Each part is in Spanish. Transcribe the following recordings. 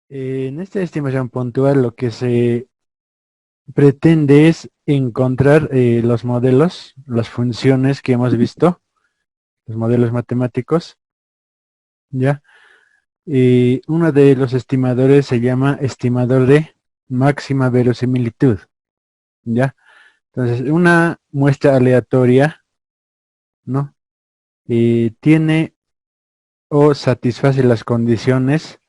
En esta estimación puntual lo que se pretende es encontrar los modelos, las funciones que hemos visto, los modelos matemáticos, ¿ya? Uno de los estimadores se llama estimador de máxima verosimilitud, ¿ya? Entonces, una muestra aleatoria, ¿no? Tiene o satisface las condiciones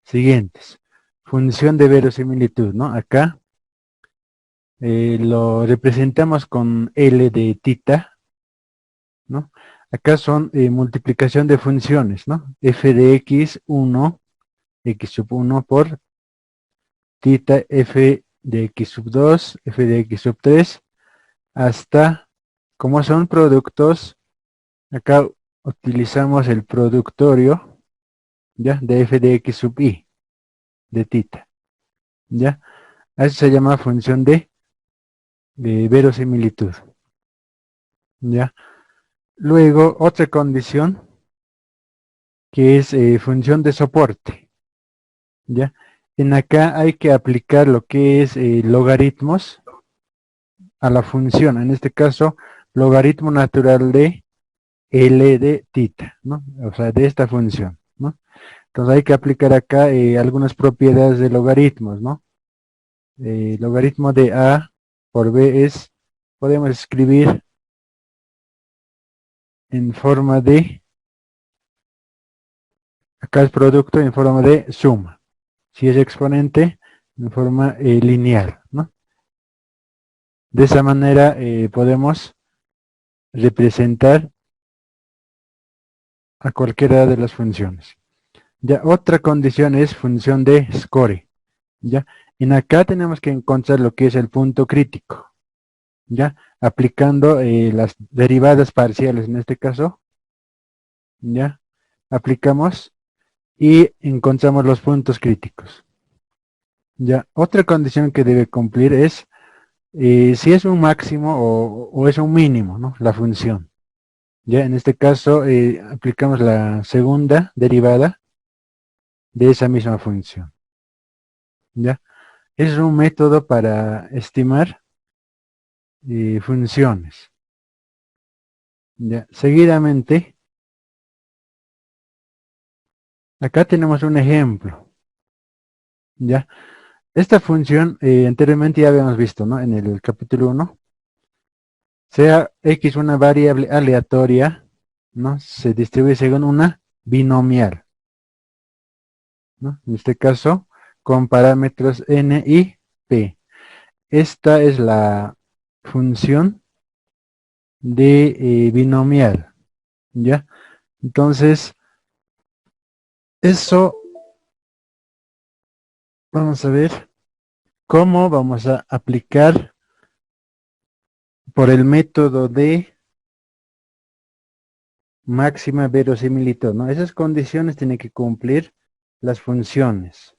siguientes. Función de verosimilitud, ¿no? Acá lo representamos con L de tita, ¿no? Acá son multiplicación de funciones, ¿no? F de x1, x sub 1 por tita f de x sub 2, f de x sub 3, hasta, como son productos, acá utilizamos el productorio, ¿ya? De f de x sub i, de tita, ¿ya? A eso se llama función de verosimilitud, ¿ya? Luego, otra condición que es función de soporte, ¿ya? En acá hay que aplicar lo que es logaritmos a la función, en este caso, logaritmo natural de L de tita, ¿no? O sea, de esta función, ¿no? Entonces hay que aplicar acá algunas propiedades de logaritmos, ¿no? Logaritmo de A por B es, podemos escribir en forma de, acá es producto en forma de suma. Si es exponente, en forma lineal, ¿no? De esa manera podemos representar a cualquiera de las funciones. Ya otra condición es función de score. Ya en acá tenemos que encontrar lo que es el punto crítico. Ya aplicando las derivadas parciales en este caso. Ya aplicamos y encontramos los puntos críticos. Ya otra condición que debe cumplir es si es un máximo o es un mínimo, ¿no? La función. Ya en este caso aplicamos la segunda derivada de esa misma función. ¿Ya? Es un método para estimar funciones. ¿Ya? Seguidamente, acá tenemos un ejemplo. ¿Ya? Esta función anteriormente ya habíamos visto, ¿no? En el capítulo 1. Sea x una variable aleatoria, ¿no? Se distribuye según una binomial, ¿no? En este caso, con parámetros n y p. Esta es la función de binomial, ¿ya? Entonces, eso vamos a ver cómo vamos a aplicar por el método de máxima verosimilitud, ¿no? Esas condiciones tienen que cumplir las funciones,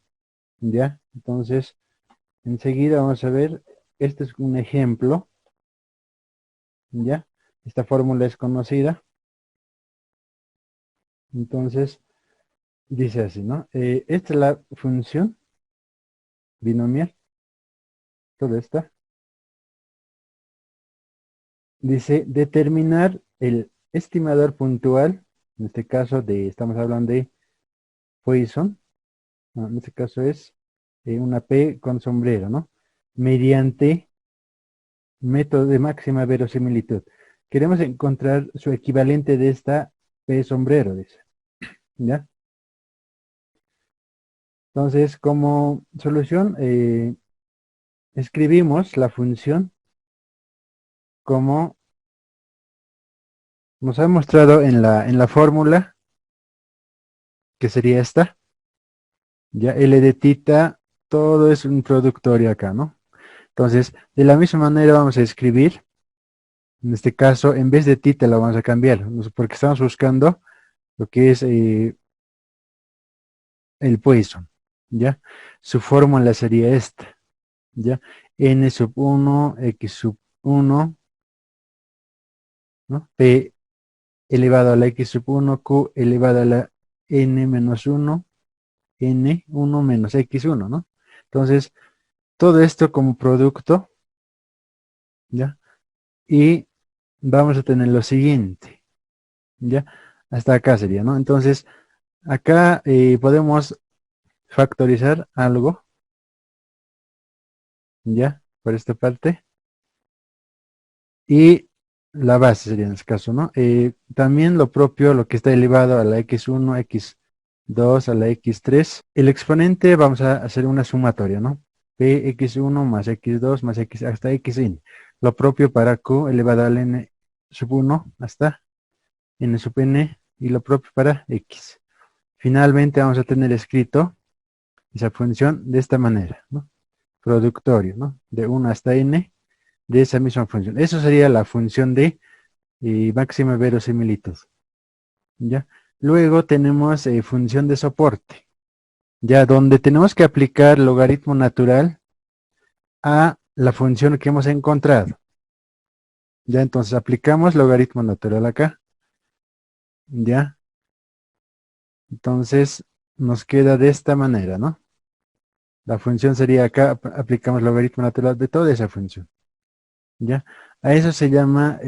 ¿ya? Entonces, enseguida vamos a ver, este es un ejemplo, ¿ya? Esta fórmula es conocida, entonces dice así, ¿no? Esta es la función binomial, toda esta. Dice determinar el estimador puntual, en este caso estamos hablando de Poisson, ¿no? En este caso es una P con sombrero, ¿no? Mediante método de máxima verosimilitud. Queremos encontrar su equivalente de esta P sombrero, dice, ¿ya? Entonces, como solución, escribimos la función como nos ha mostrado en la fórmula, que sería esta, ya L de tita, todo es un productorio acá, ¿no? Entonces, de la misma manera vamos a escribir, en este caso, en vez de tita la vamos a cambiar, ¿no? Porque estamos buscando lo que es el Poisson, ¿ya? Su fórmula sería esta, ¿ya? N sub 1, X sub 1, ¿no? P elevado a la X sub 1, Q elevado a la N menos 1, N1 menos X1, ¿no? Entonces, todo esto como producto, ¿ya? Y vamos a tener lo siguiente, ¿ya? Hasta acá sería, ¿no? Entonces, acá podemos factorizar algo, ¿ya? Por esta parte. Y la base sería en este caso, ¿no? También lo propio, lo que está elevado a la x1, x2, a la x3. El exponente vamos a hacer una sumatoria, ¿no? Px1 más x2 más x hasta xn. Lo propio para q elevado al n sub 1 hasta n sub n y lo propio para x. Finalmente vamos a tener escrito esa función de esta manera, ¿no? Productorio, ¿no? De 1 hasta n de esa misma función. Eso sería la función de máxima verosimilitud, ¿ya? Luego tenemos función de soporte, ya donde tenemos que aplicar logaritmo natural a la función que hemos encontrado. Ya entonces aplicamos logaritmo natural acá, ¿ya? Entonces nos queda de esta manera, ¿no? La función sería acá, aplicamos logaritmo natural de toda esa función, ¿ya? A eso se llama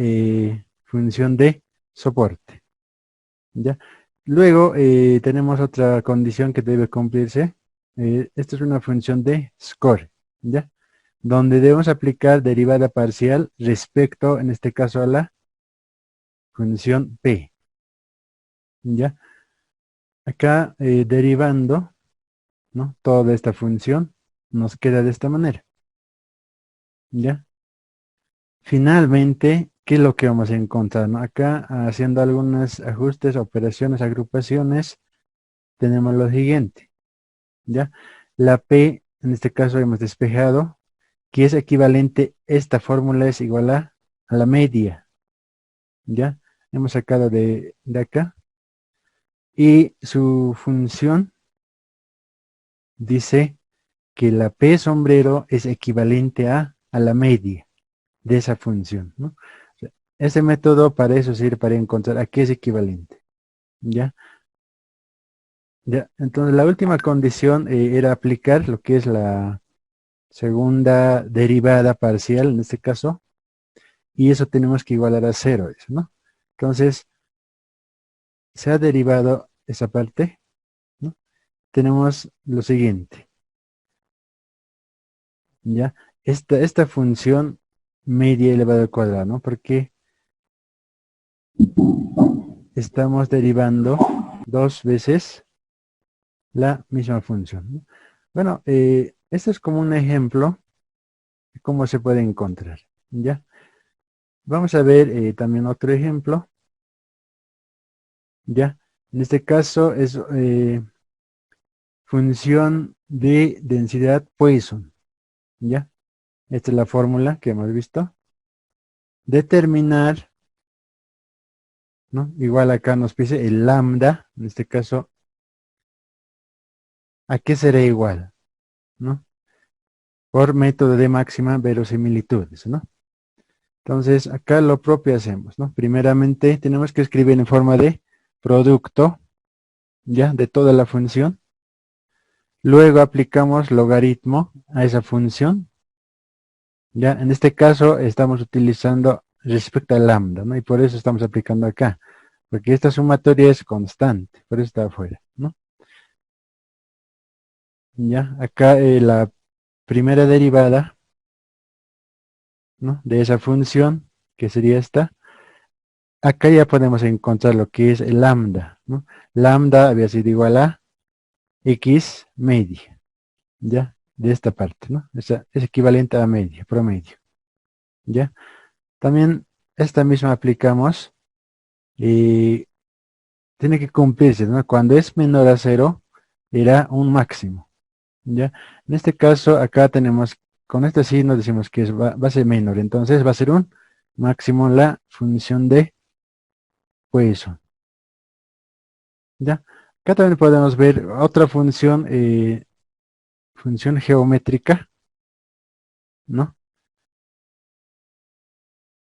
función de soporte, ¿ya? Luego tenemos otra condición que debe cumplirse. Esta es una función de score, ¿ya? Donde debemos aplicar derivada parcial respecto, en este caso, a la función p, ¿ya? Acá derivando, ¿no? Toda esta función nos queda de esta manera, ¿ya? Finalmente, ¿qué es lo que vamos a encontrar, no? Acá, haciendo algunos ajustes, operaciones, agrupaciones, tenemos lo siguiente, ¿ya? La P, en este caso hemos despejado, que es equivalente, esta fórmula es igual a la media, ¿ya? Hemos sacado de acá, y su función dice que la P sombrero es equivalente a la media de esa función, ¿no? O sea, ese método para eso sirve, para encontrar a qué es equivalente, ¿ya? Ya, entonces la última condición era aplicar lo que es la segunda derivada parcial, en este caso, y eso tenemos que igualar a cero, eso, ¿no? Entonces, se ha derivado esa parte, ¿no? Tenemos lo siguiente, ¿ya? Esta función media elevada al cuadrado, ¿no? Porque estamos derivando dos veces la misma función, ¿no? Bueno, esto es como un ejemplo de cómo se puede encontrar, ¿ya? Vamos a ver también otro ejemplo, ¿ya? En este caso es función de densidad Poisson, ¿ya? Esta es la fórmula que hemos visto. Determinar, ¿no? Igual acá nos pide el lambda, en este caso, ¿a qué será igual? ¿No? Por método de máxima verosimilitud, ¿no? Entonces, acá lo propio hacemos, ¿no? Primeramente, tenemos que escribir en forma de producto, ¿ya? De toda la función. Luego aplicamos logaritmo a esa función, ¿ya? En este caso, estamos utilizando respecto al lambda, ¿no? Y por eso estamos aplicando acá, porque esta sumatoria es constante, por eso está afuera, ¿no? ¿Ya? Acá la primera derivada, ¿no? De esa función, que sería esta. Acá ya podemos encontrar lo que es el lambda, ¿no? Lambda había sido igual a x media, ¿ya? De esta parte, ¿no? Esa es equivalente a media, promedio, ¿ya? También esta misma aplicamos y tiene que cumplirse, ¿no? Cuando es menor a cero, era un máximo, ¿ya? En este caso, acá tenemos, con este signo decimos que va a ser menor, entonces va a ser un máximo la función de Poisson, ¿ya? Acá también podemos ver otra función, función geométrica, ¿no?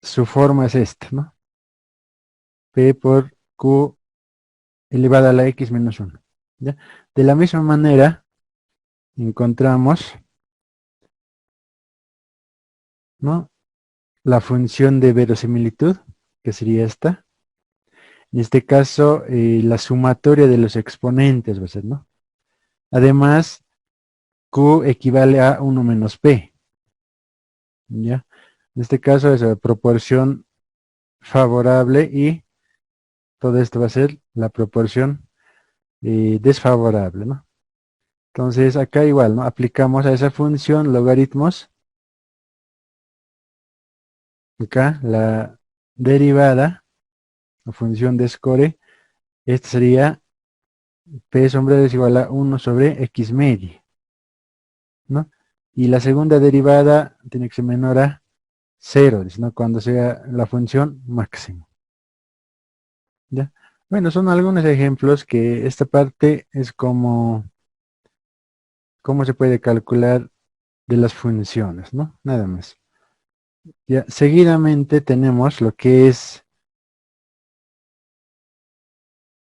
Su forma es esta, ¿no? P por Q elevada a la x menos 1. ¿ya? De la misma manera, encontramos, ¿no?, la función de verosimilitud, que sería esta. En este caso, la sumatoria de los exponentes va a ser, ¿no? Además, Q equivale a 1 menos P, ¿ya? En este caso es la proporción favorable y todo esto va a ser la proporción desfavorable, ¿no? Entonces acá igual, ¿no? Aplicamos a esa función logaritmos. Acá la derivada, la función de score, esta sería P sombrero es igual a 1 sobre X media, ¿no? Y la segunda derivada tiene que ser menor a 0, ¿no? Cuando sea la función máxima, ¿ya? Bueno, son algunos ejemplos que esta parte es como cómo se puede calcular de las funciones, ¿no? Nada más. Ya, seguidamente tenemos lo que es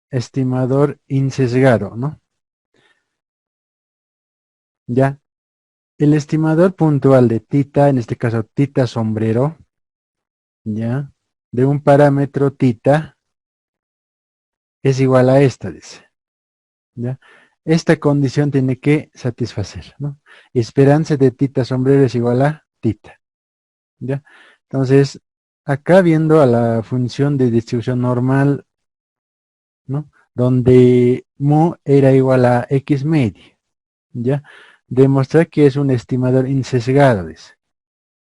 estimador insesgado, ¿no? Ya, el estimador puntual de tita, en este caso tita sombrero, ya, de un parámetro tita es igual a esta, dice, ya. Esta condición tiene que satisfacer, ¿no? Esperanza de tita sombrero es igual a tita, ya. Entonces, acá viendo a la función de distribución normal, ¿no?, donde mu era igual a X media, ¿ya? Demostrar que es un estimador insesgado, dice,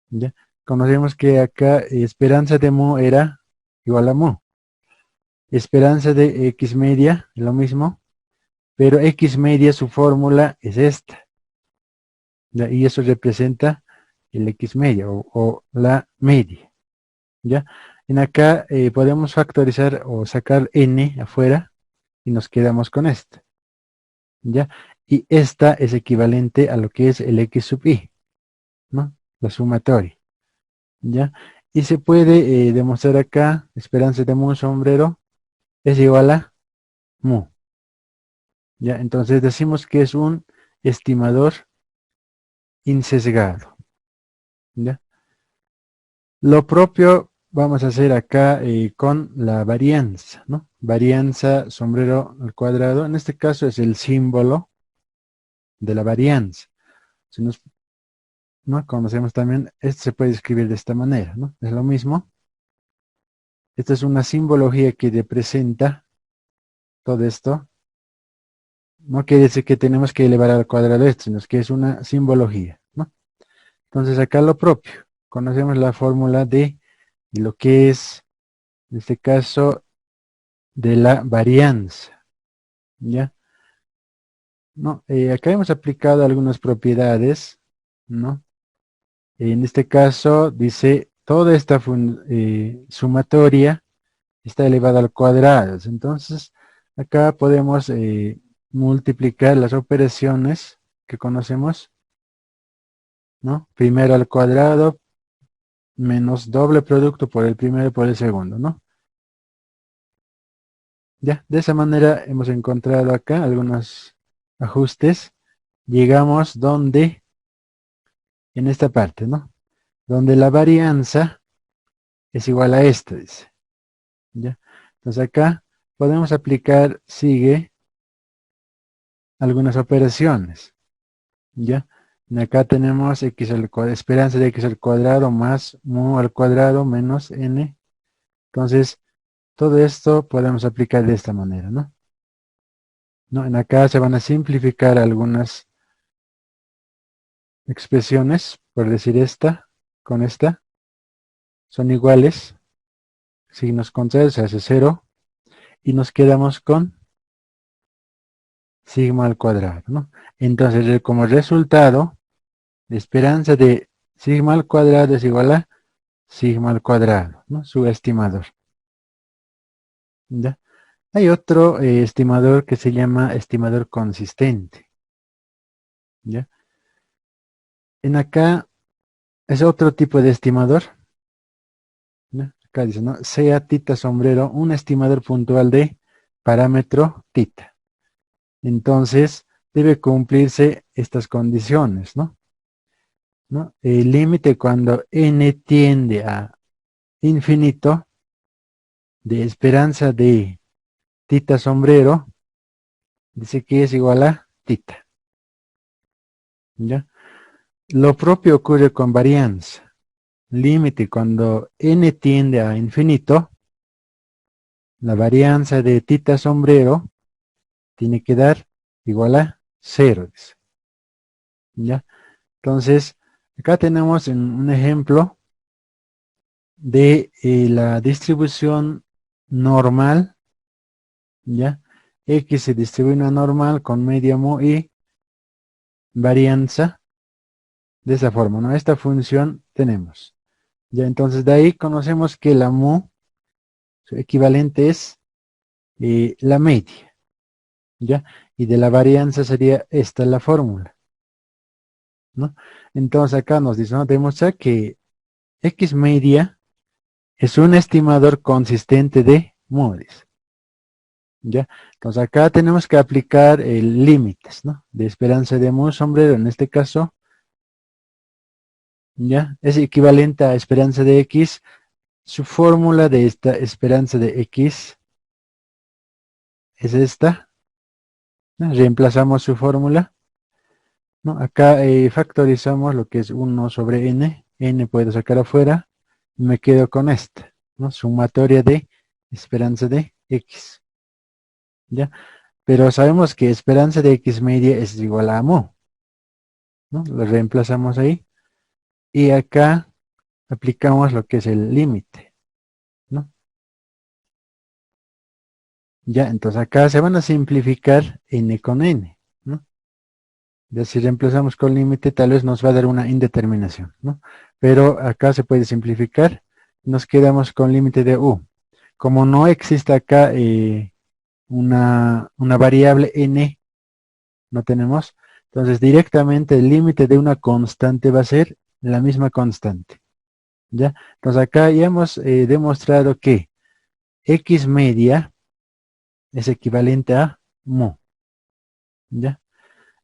¿ya? Conocemos que acá esperanza de mu era igual a mu. Esperanza de X media, lo mismo, pero X media su fórmula es esta, ¿ya? Y eso representa el X media o la media, ¿ya? En acá podemos factorizar o sacar n afuera y nos quedamos con esto, ¿ya? Y esta es equivalente a lo que es el X sub i, ¿no? La sumatoria, ¿ya? Y se puede demostrar acá, esperanza de mu sombrero es igual a mu, ¿ya? Entonces decimos que es un estimador insesgado, ¿ya? Lo propio vamos a hacer acá con la varianza, ¿no? Varianza sombrero al cuadrado, en este caso es el símbolo de la varianza. Si nos, ¿no?, conocemos también, esto se puede escribir de esta manera, ¿no? Es lo mismo. Esta es una simbología que representa todo esto. No quiere decir que tenemos que elevar al cuadrado esto, sino que es una simbología, ¿no? Entonces acá lo propio. Conocemos la fórmula de lo que es, en este caso, de la varianza, ¿ya? ¿No? Acá hemos aplicado algunas propiedades, ¿no? En este caso dice, toda esta sumatoria está elevada al cuadrado. Entonces, acá podemos multiplicar las operaciones que conocemos, ¿no? Primero al cuadrado menos doble producto por el primero y por el segundo, ¿no? Ya, de esa manera hemos encontrado acá algunos ajustes. Llegamos donde, en esta parte, ¿no? Donde la varianza es igual a esta, dice. ¿Ya? Entonces acá podemos aplicar, sigue, algunas operaciones. ¿Ya? Y acá tenemos x al cuadrado, esperanza de x al cuadrado más mu al cuadrado menos n. Entonces, todo esto podemos aplicar de esta manera, ¿no? ¿No? En acá se van a simplificar algunas expresiones, por decir esta, con esta, son iguales, signos contrarios, se hace 0, y nos quedamos con sigma al cuadrado, ¿no? Entonces, como resultado, la esperanza de sigma al cuadrado es igual a sigma al cuadrado, ¿no? Su estimador. ¿Ya? Hay otro estimador que se llama estimador consistente, ¿ya? En acá es otro tipo de estimador, ¿no? Acá dice, ¿no? Sea tita sombrero un estimador puntual de parámetro tita. Entonces, debe cumplirse estas condiciones, ¿no? El límite cuando n tiende a infinito de esperanza de tita sombrero, dice que es igual a tita, ¿ya? Lo propio ocurre con varianza. Límite cuando n tiende a infinito, la varianza de tita sombrero tiene que dar igual a 0, ¿ya? Entonces, acá tenemos un ejemplo de la distribución normal, ¿ya? X se distribuye una normal con media mu y varianza de esa forma, ¿no? Esta función tenemos. Ya, entonces de ahí conocemos que la mu, su equivalente es la media, ¿ya? Y de la varianza sería esta la fórmula, ¿no? Entonces acá nos dice, ¿no? Demuestra que X media es un estimador consistente de mu, dice, ¿ya? Entonces acá tenemos que aplicar límites, ¿no? De esperanza de mu sombrero, en este caso, ¿ya? Es equivalente a esperanza de X. Su fórmula de esta esperanza de X es esta, ¿no? Reemplazamos su fórmula, ¿no? Acá factorizamos lo que es 1 sobre n puedo sacar afuera, y me quedo con esta, ¿no? Sumatoria de esperanza de X, ¿ya? Pero sabemos que esperanza de X media es igual a mu, ¿no? Lo reemplazamos ahí, y acá aplicamos lo que es el límite, ¿no? Ya, entonces acá se van a simplificar n con n, ¿no? Ya si reemplazamos con límite, tal vez nos va a dar una indeterminación, ¿no? Pero acá se puede simplificar, nos quedamos con límite de u. Como no existe acá una variable n, no tenemos, entonces directamente el límite de una constante va a ser la misma constante, ¿ya? Entonces acá ya hemos demostrado que x media es equivalente a mu, ¿ya?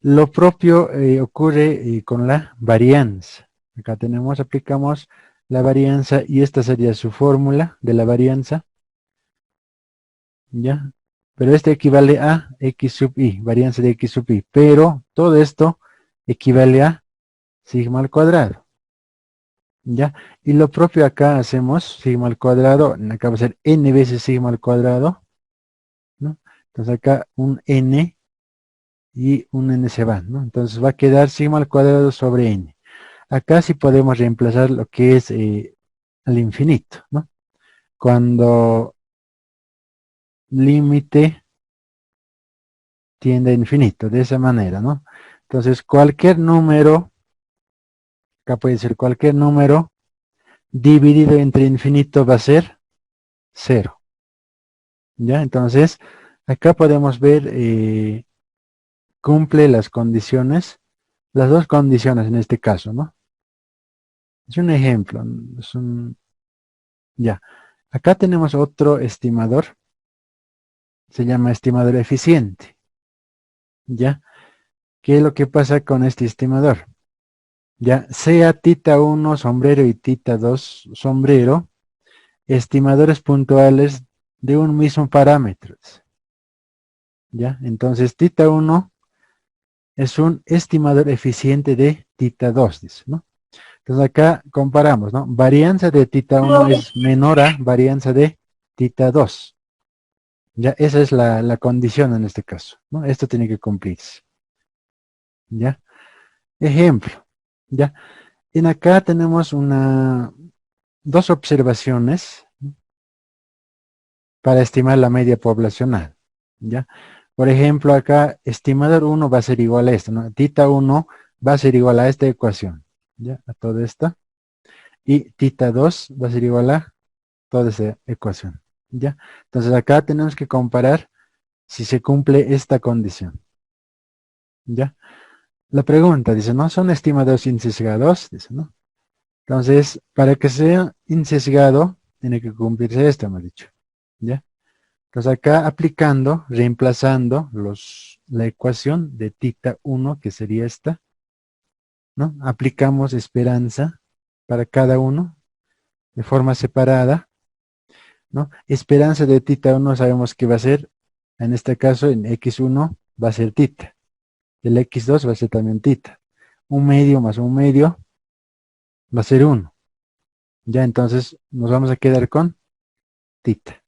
Lo propio ocurre con la varianza. Acá tenemos, aplicamos la varianza y esta sería su fórmula de la varianza, ¿ya? Pero este equivale a x sub i, varianza de x sub i, pero todo esto equivale a sigma al cuadrado, ¿ya? Y lo propio acá hacemos sigma al cuadrado, acá va a ser n veces sigma al cuadrado, ¿no? Entonces acá un n y un n se van, ¿no? Entonces va a quedar sigma al cuadrado sobre n. Acá sí podemos reemplazar lo que es al infinito, ¿no? Cuando límite tiende a infinito, de esa manera, ¿no? Entonces cualquier número, acá puede ser cualquier número, dividido entre infinito va a ser 0, ¿ya? Entonces, acá podemos ver, cumple las condiciones, las dos condiciones en este caso, ¿no? Es un ejemplo, ya. Acá tenemos otro estimador, se llama estimador eficiente, ¿ya? ¿Qué es lo que pasa con este estimador? Ya sea tita 1 sombrero y tita 2 sombrero, estimadores puntuales de un mismo parámetro, ¿ya? Entonces tita 1 es un estimador eficiente de tita 2, dice, ¿no? Entonces acá comparamos, ¿no? Varianza de tita 1 es menor a varianza de tita 2. Ya, esa es la condición en este caso, ¿no? Esto tiene que cumplirse, ¿ya? Ejemplo, ¿ya? En acá tenemos dos observaciones, ¿no? Para estimar la media poblacional, ¿ya? Por ejemplo, acá, estimador 1 va a ser igual a esto, ¿no? Tita 1 va a ser igual a esta ecuación, ¿ya? A toda esta. Y tita 2 va a ser igual a toda esa ecuación, ¿ya? Entonces acá tenemos que comparar si se cumple esta condición, ¿ya? La pregunta dice, ¿no? ¿Son estimadores insesgados? Dice, ¿no? Entonces, para que sea insesgado, tiene que cumplirse esto, hemos dicho, ¿ya? Entonces acá aplicando, reemplazando la ecuación de tita 1, que sería esta, ¿no? Aplicamos esperanza para cada uno de forma separada, ¿no? Esperanza de tita 1 sabemos que va a ser, en este caso, en x1 va a ser tita. El x2 va a ser también tita. Un medio más un medio va a ser 1. Ya entonces nos vamos a quedar con tita.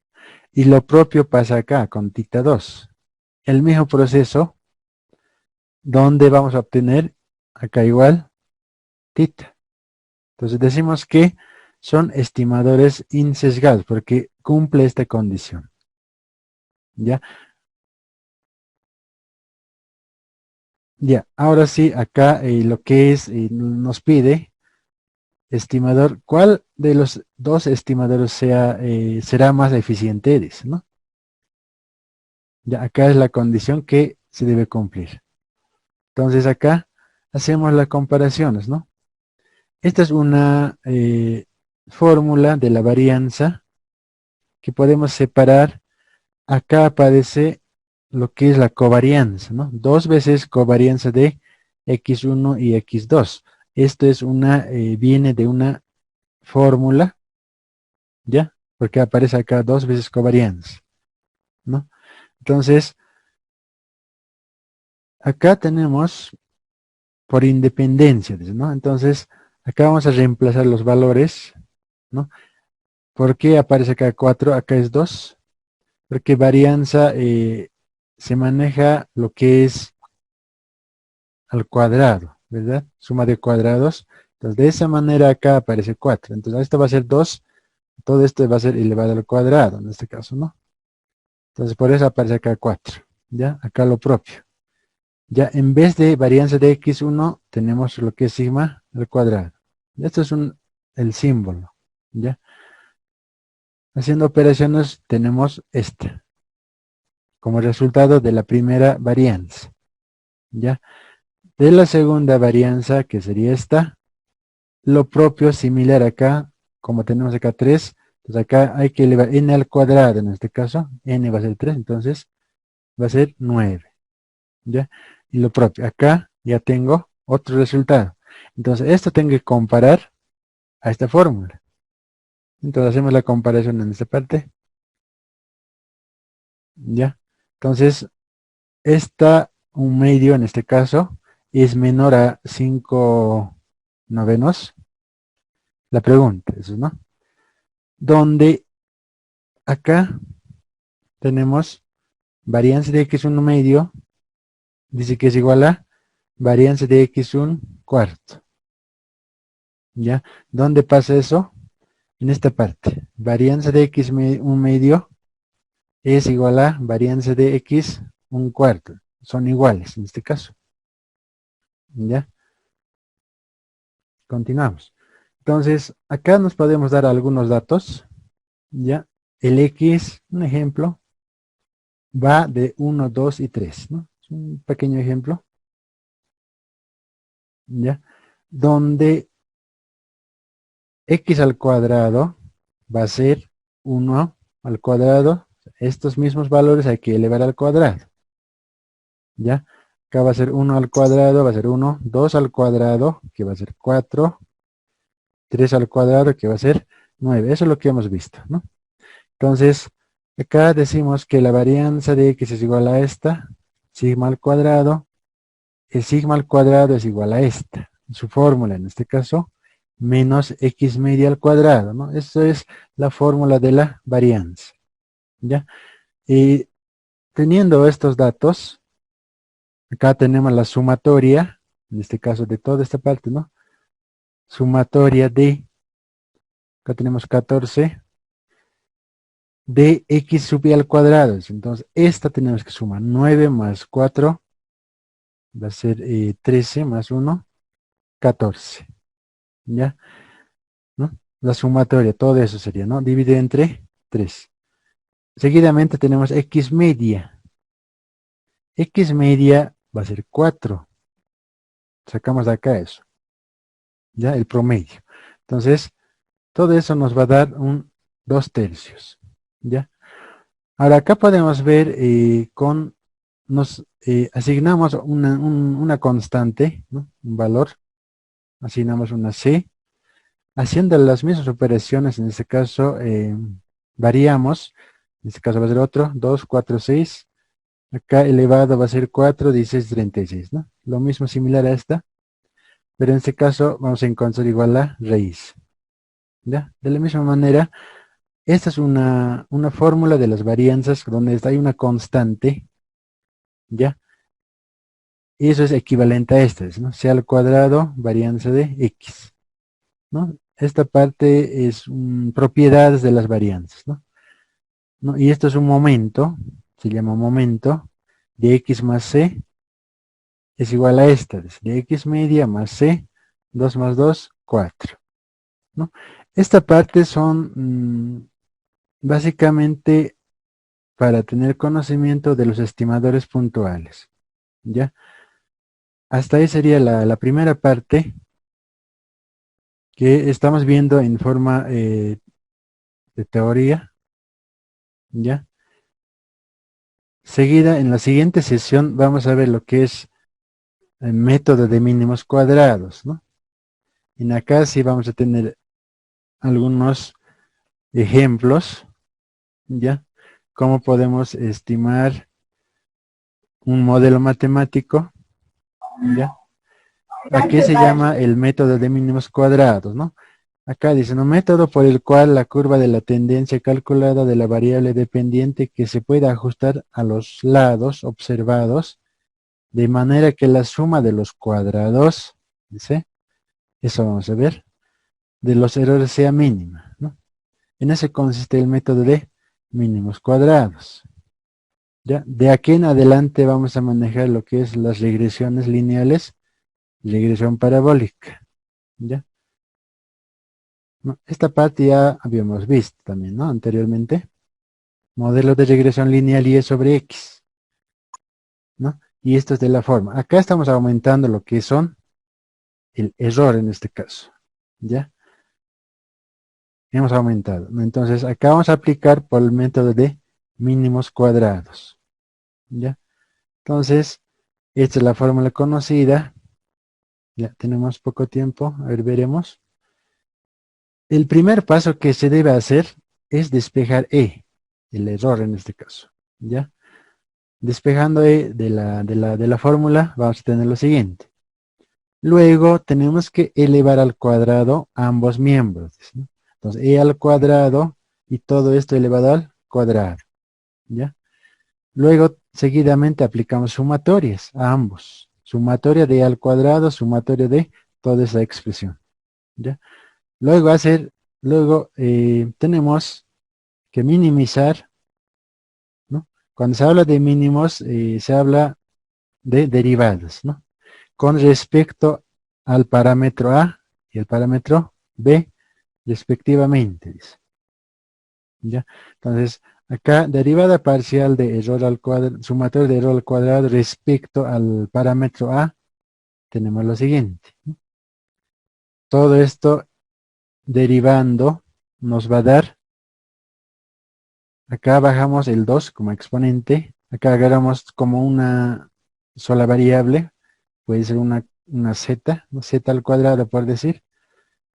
Y lo propio pasa acá con tita 2. El mismo proceso, donde vamos a obtener acá igual tita. Entonces decimos que son estimadores insesgados porque cumple esta condición. ¿Ya? Ya, ahora sí, acá lo que es, nos pide estimador, ¿cuál de los dos estimadores será más eficiente? Dice, ¿no? Ya, acá es la condición que se debe cumplir. Entonces acá hacemos las comparaciones, ¿no? Esta es una fórmula de la varianza que podemos separar. Acá aparece lo que es la covarianza, ¿no? Dos veces covarianza de x1 y x2. Esto es viene de una fórmula, ¿ya? Porque aparece acá dos veces covarianza, ¿no? Entonces, acá tenemos por independencia, ¿no? Entonces, acá vamos a reemplazar los valores, ¿no? ¿Por qué aparece acá 4? Acá es 2. Porque varianza se maneja lo que es al cuadrado, ¿verdad? Suma de cuadrados. Entonces, de esa manera acá aparece 4. Entonces, esto va a ser 2. Todo esto va a ser elevado al cuadrado, en este caso, ¿no? Entonces, por eso aparece acá 4. ¿Ya? Acá lo propio. Ya, en vez de varianza de x1, tenemos lo que es sigma al cuadrado. Esto es el símbolo. ¿Ya? Haciendo operaciones, tenemos esta como resultado de la primera varianza. ¿Ya? De la segunda varianza, que sería esta, lo propio, similar acá, como tenemos acá 3, pues acá hay que elevar n al cuadrado, en este caso, n va a ser 3, entonces va a ser 9, ¿ya? Y lo propio, acá ya tengo otro resultado. Entonces, esto tengo que comparar a esta fórmula. Entonces, hacemos la comparación en esta parte, ¿ya? Entonces, un medio, en este caso, es menor a 5 novenos. La pregunta, eso, ¿no? Donde acá tenemos varianza de x1 medio, dice que es igual a varianza de x1 cuarto. ¿Ya? ¿Dónde pasa eso? En esta parte. Varianza de x1 medio es igual a varianza de x un cuarto. Son iguales en este caso. ¿Ya? Continuamos. Entonces, acá nos podemos dar algunos datos. ¿Ya? El x, un ejemplo, va de 1, 2 y 3, ¿no? Es un pequeño ejemplo. ¿Ya? Donde x al cuadrado va a ser 1 al cuadrado. Estos mismos valores hay que elevar al cuadrado. ¿Ya? Acá va a ser 1 al cuadrado, va a ser 1, 2 al cuadrado, que va a ser 4, 3 al cuadrado, que va a ser 9. Eso es lo que hemos visto, ¿no? Entonces, acá decimos que la varianza de x es igual a esta, sigma al cuadrado. El sigma al cuadrado es igual a esta, su fórmula en este caso, menos x media al cuadrado, ¿no? Eso es la fórmula de la varianza, ¿ya? Y teniendo estos datos, acá tenemos la sumatoria, en este caso de toda esta parte, ¿no? Sumatoria de, acá tenemos 14, de x sub i al cuadrado. Entonces, esta tenemos que sumar 9 más 4, va a ser 13 más 1, 14, ¿ya? ¿No? La sumatoria, todo eso sería, ¿no? Divide entre 3. Seguidamente tenemos x media. X media va a ser 4. Sacamos de acá eso, ¿ya? El promedio. Entonces, todo eso nos va a dar un 2 tercios, ¿ya? Ahora acá podemos ver nos asignamos una constante, ¿no? Un valor, asignamos una C, haciendo las mismas operaciones, en este caso variamos, en este caso va a ser otro, 2, 4, 6, acá elevado va a ser 4, 16, 36, ¿no? Lo mismo similar a esta, pero en este caso vamos a encontrar igual a raíz, ¿ya? De la misma manera, esta es una fórmula de las varianzas donde hay una constante, ¿ya? Y eso es equivalente a esta, ¿no? C al cuadrado, varianza de X, ¿no? Esta parte es propiedades de las varianzas, ¿no? ¿No? Y esto es un momento, se llama momento, de X más C es igual a esta, de X media más C, 2 más 2, 4, ¿no? Esta parte son básicamente para tener conocimiento de los estimadores puntuales, ¿ya? Hasta ahí sería la primera parte que estamos viendo en forma de teoría, ¿ya? Seguida, en la siguiente sesión vamos a ver lo que es el método de mínimos cuadrados, ¿no? En acá sí vamos a tener algunos ejemplos, ¿ya? Cómo podemos estimar un modelo matemático, ¿ya? Aquí se llama el método de mínimos cuadrados, ¿no? Acá dice, un método por el cual la curva de la tendencia calculada de la variable dependiente que se puede ajustar a los lados observados de manera que la suma de los cuadrados, dice, eso vamos a ver, de los errores sea mínima, ¿no? En ese consiste el método de mínimos cuadrados. ¿Ya? De aquí en adelante vamos a manejar lo que es las regresiones lineales, regresión parabólica, ¿ya? ¿No? Esta parte ya habíamos visto también, ¿no? Anteriormente. Modelo de regresión lineal y sobre X, ¿no? Y esto es de la forma. Acá estamos aumentando lo que son el error en este caso, ¿ya? Hemos aumentado, ¿no? Entonces acá vamos a aplicar por el método de mínimos cuadrados, ¿ya? Entonces, esta es la fórmula conocida. Ya tenemos poco tiempo, a ver, veremos. El primer paso que se debe hacer es despejar E, el error en este caso, ¿ya? Despejando E de la fórmula, vamos a tener lo siguiente. Luego tenemos que elevar al cuadrado ambos miembros, ¿no? Entonces, E al cuadrado y todo esto elevado al cuadrado, ¿ya? Luego, seguidamente aplicamos sumatorias a ambos. Sumatoria de E al cuadrado, sumatoria de toda esa expresión, ¿ya? Luego tenemos que minimizar, ¿no? Cuando se habla de mínimos, se habla de derivadas, ¿no? Con respecto al parámetro A y el parámetro B, respectivamente, dice, ¿ya? Entonces, acá, derivada parcial de error al cuadrado, sumatorio de error al cuadrado respecto al parámetro A, tenemos lo siguiente, ¿no? Todo esto derivando nos va a dar, acá bajamos el 2 como exponente, acá agarramos como una sola variable, puede ser una z, ¿no? Z al cuadrado por decir,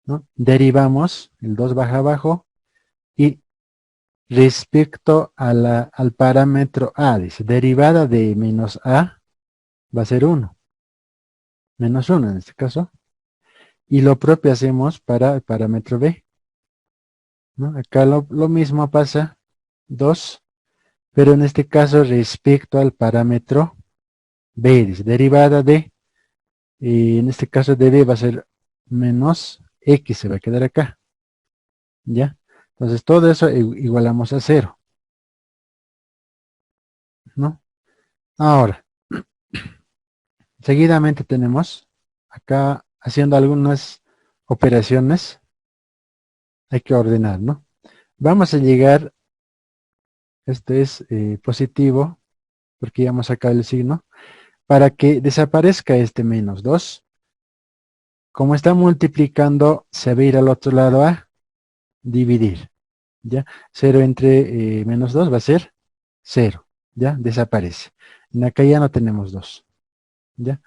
¿no? Derivamos, el 2 baja abajo, y respecto al parámetro a, dice, derivada de menos a va a ser 1, menos 1 en este caso, y lo propio hacemos para el parámetro b, ¿no? Acá lo mismo pasa, 2, pero en este caso respecto al parámetro b, dice, derivada de, y en este caso de b va a ser menos x, se va a quedar acá, ¿ya? Entonces todo eso igualamos a 0, ¿no? Ahora, seguidamente tenemos acá haciendo algunas operaciones, hay que ordenar, ¿no? Vamos a llegar, esto es positivo, porque ya hemos sacado el signo, para que desaparezca este menos 2. Como está multiplicando, se va a ir al otro lado a dividir, ¿ya? 0 entre menos 2 va a ser 0, ¿ya? Desaparece. En acá ya no tenemos 2, ¿ya?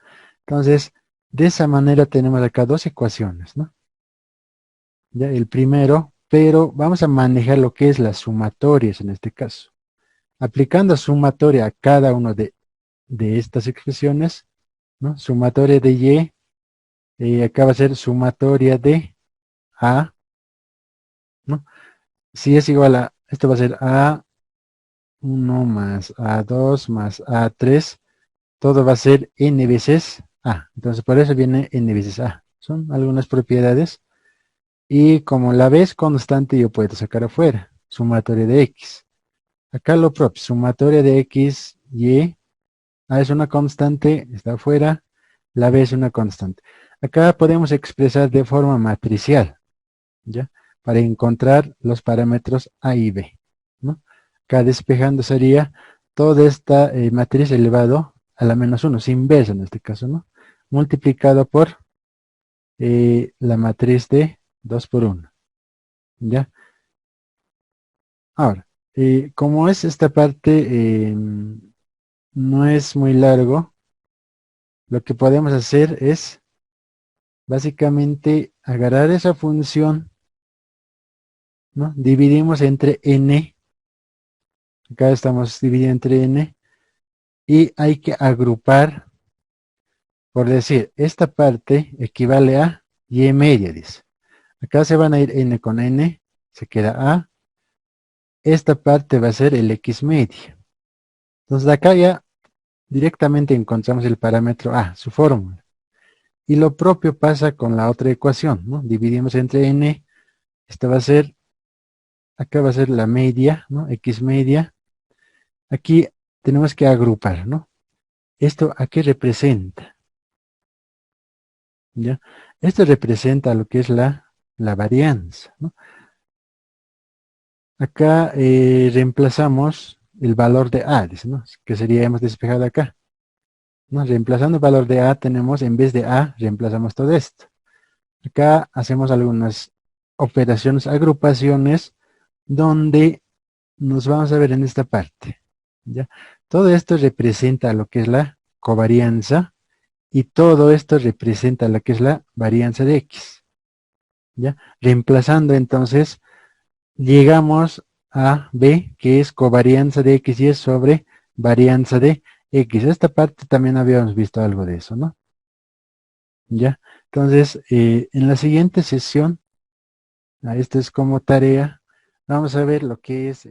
Entonces, de esa manera tenemos acá dos ecuaciones, ¿no? Ya, el primero, pero vamos a manejar lo que es las sumatorias en este caso. Aplicando sumatoria a cada uno de estas expresiones, ¿no? Sumatoria de y, acá va a ser sumatoria de a, ¿no? Si es igual a, esto va a ser a1 más a2 más a3, todo va a ser n veces a. Entonces por eso viene n veces a. Son algunas propiedades. Y como la b es constante, yo puedo sacar afuera, sumatoria de x. Acá lo propio, sumatoria de x, y, a es una constante, está afuera, la b es una constante. Acá podemos expresar de forma matricial, ¿ya? Para encontrar los parámetros a y b, ¿no? Acá despejando sería toda esta matriz elevado a la menos 1, sin inversa en este caso, ¿no? Multiplicado por la matriz de 2 por 1, ¿ya? Ahora, como es esta parte, no es muy largo, lo que podemos hacer es básicamente agarrar esa función, ¿no? Dividimos entre n, acá estamos dividiendo entre n, y hay que agrupar, por decir, esta parte equivale a y media, dice. Acá se van a ir n con n, se queda a, esta parte va a ser el x media. Entonces de acá ya directamente encontramos el parámetro a, su fórmula. Y lo propio pasa con la otra ecuación, ¿no? Dividimos entre n, esta va a ser, acá va a ser la media, ¿no? X media. Aquí tenemos que agrupar, ¿no? ¿Esto a qué representa? ¿Ya? Esto representa lo que es la varianza, ¿no? Acá reemplazamos el valor de a, dice, ¿no? Que sería, hemos despejado acá, ¿no? Reemplazando el valor de a tenemos, en vez de a, reemplazamos todo esto. Acá hacemos algunas operaciones, agrupaciones, donde nos vamos a ver en esta parte, ¿ya? Todo esto representa lo que es la covarianza y todo esto representa lo que es la varianza de x, ¿ya? Reemplazando entonces, llegamos a b, que es covarianza de x y es sobre varianza de x. Esta parte también habíamos visto algo de eso, ¿no? ¿Ya? Entonces, en la siguiente sesión, esto es como tarea, vamos a ver lo que es